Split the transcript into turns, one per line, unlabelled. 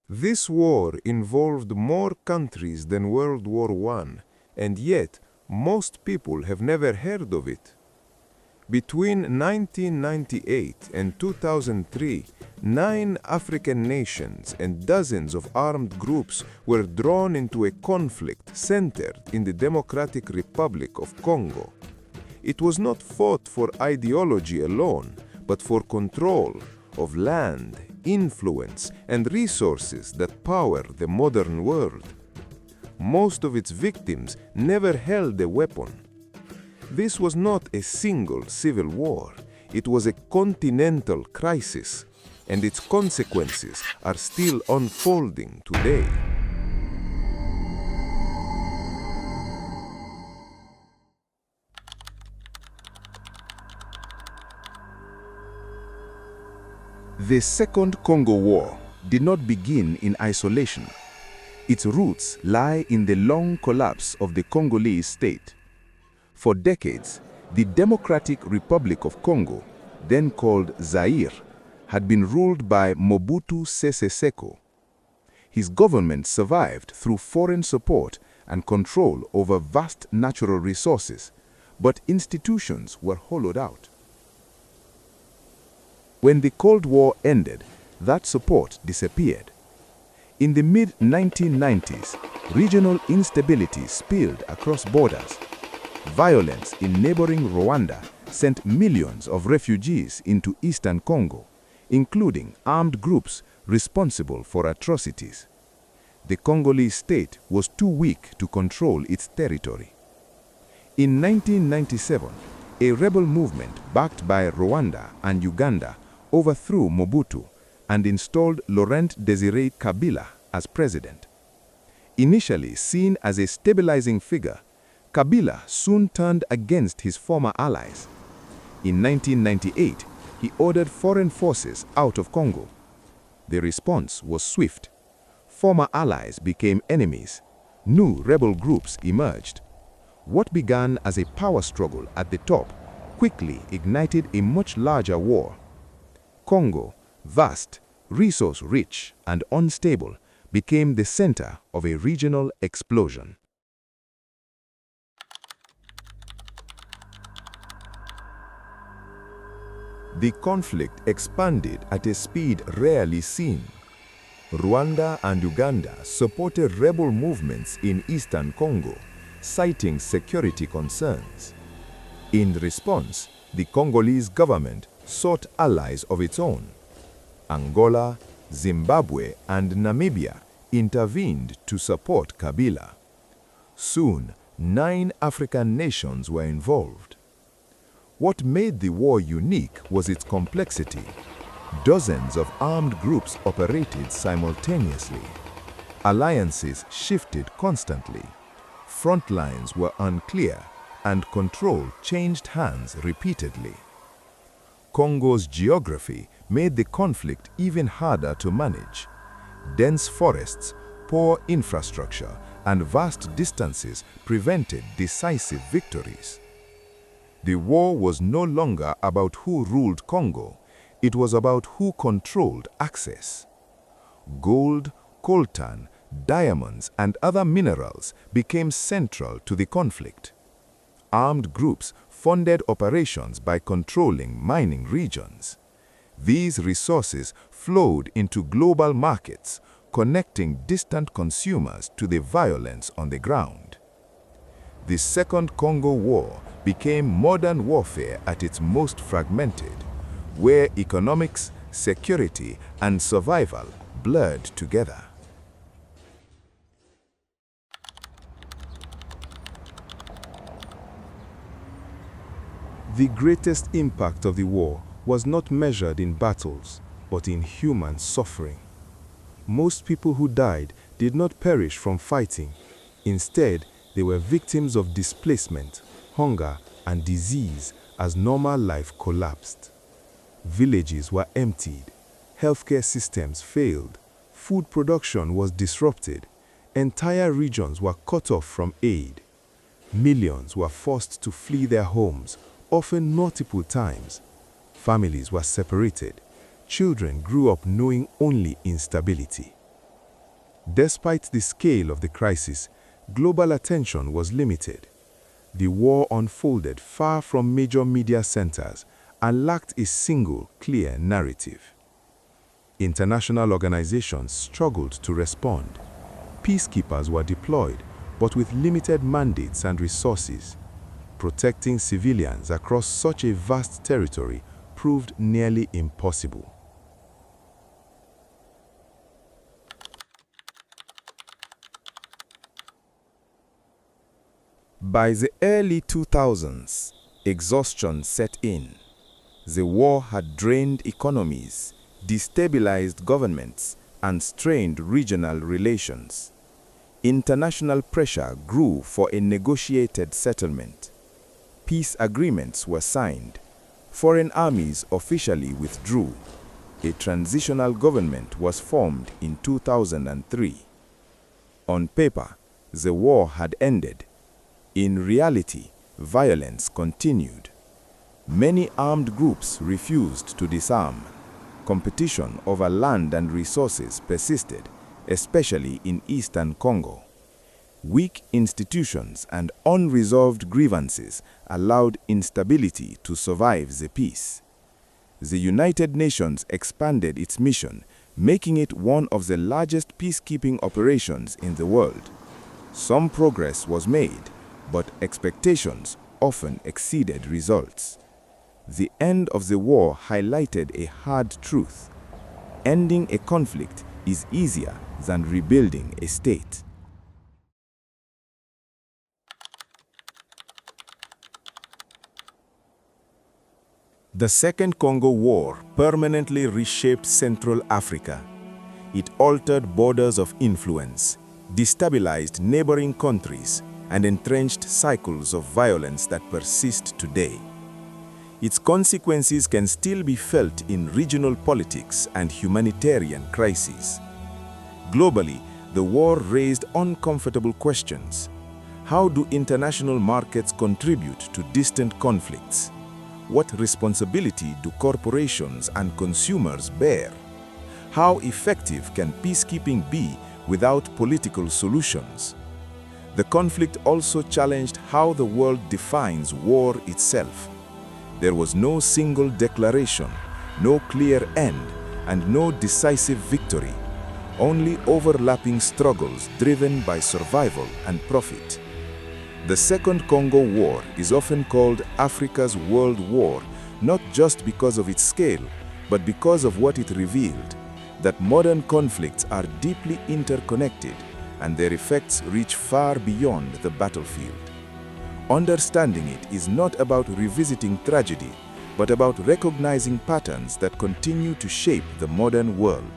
This war involved more countries than World War I, and yet most people have never heard of it. Between 1998 and 2003, 9 African nations and dozens of armed groups were drawn into a conflict centered in the Democratic Republic of Congo. It was not fought for ideology alone, but for control of land, influence, and resources that power the modern world. Most of its victims never held a weapon. This was not a single civil war. It was a continental crisis, and its consequences are still unfolding today.
The Second Congo War did not begin in isolation. Its roots lie in the long collapse of the Congolese state. For decades, the Democratic Republic of Congo, then called Zaire, had been ruled by Mobutu Sese Seko. His government survived through foreign support and control over vast natural resources, but institutions were hollowed out. When the Cold War ended, that support disappeared. In the mid-1990s, regional instability spilled across borders. Violence in neighboring Rwanda sent millions of refugees into eastern Congo, including armed groups responsible for atrocities. The Congolese state was too weak to control its territory. In 1997, a rebel movement backed by Rwanda and Uganda overthrew Mobutu and installed Laurent Désiré Kabila as president. Initially seen as a stabilizing figure, Kabila soon turned against his former allies. In 1998, he ordered foreign forces out of Congo. The response was swift. Former allies became enemies. New rebel groups emerged. What began as a power struggle at the top quickly ignited a much larger war. Congo, vast, resource-rich, and unstable, became the center of a regional explosion. The conflict expanded at a speed rarely seen. Rwanda and Uganda supported rebel movements in eastern Congo, citing security concerns. In response, the Congolese government sought allies of its own. Angola, Zimbabwe, and Namibia intervened to support Kabila. Soon, 9 African nations were involved. What made the war unique was its complexity. Dozens of armed groups operated simultaneously. Alliances shifted constantly. Front lines were unclear, and control changed hands repeatedly. Congo's geography made the conflict even harder to manage. Dense forests, poor infrastructure, and vast distances prevented decisive victories. The war was no longer about who ruled Congo. It was about who controlled access. Gold, coltan, diamonds, and other minerals became central to the conflict. Armed groups funded operations by controlling mining regions. These resources flowed into global markets, connecting distant consumers to the violence on the ground. The Second Congo War became modern warfare at its most fragmented, where economics, security, and survival blurred together.
The greatest impact of the war was not measured in battles, but in human suffering. Most people who died did not perish from fighting. Instead, they were victims of displacement, hunger, and disease as normal life collapsed. Villages were emptied, healthcare systems failed, food production was disrupted, entire regions were cut off from aid. Millions were forced to flee their homes, often multiple times. Families were separated. Children grew up knowing only instability. Despite the scale of the crisis, global attention was limited. The war unfolded far from major media centers and lacked a single, clear narrative. International organizations struggled to respond. Peacekeepers were deployed, but with limited mandates and resources. Protecting civilians across such a vast territory proved nearly impossible.
By the early 2000s, exhaustion set in. The war had drained economies, destabilized governments, and strained regional relations. International pressure grew for a negotiated settlement. Peace agreements were signed. Foreign armies officially withdrew. A transitional government was formed in 2003. On paper, the war had ended. In reality, violence continued. Many armed groups refused to disarm. Competition over land and resources persisted, especially in eastern Congo. Weak institutions and unresolved grievances allowed instability to survive the peace. The United Nations expanded its mission, making it one of the largest peacekeeping operations in the world. Some progress was made, but expectations often exceeded results. The end of the war highlighted a hard truth. Ending a conflict is easier than rebuilding a state. The Second Congo War permanently reshaped Central Africa. It altered borders of influence, destabilized neighboring countries, and entrenched cycles of violence that persist today. Its consequences can still be felt in regional politics and humanitarian crises. Globally, the war raised uncomfortable questions. How do international markets contribute to distant conflicts? What responsibility do corporations and consumers bear? How effective can peacekeeping be without political solutions? The conflict also challenged how the world defines war itself. There was no single declaration, no clear end, and no decisive victory. Only overlapping struggles driven by survival and profit. The Second Congo War is often called Africa's World War, not just because of its scale, but because of what it revealed, that modern conflicts are deeply interconnected and their effects reach far beyond the battlefield. Understanding it is not about revisiting tragedy, but about recognizing patterns that continue to shape the modern world.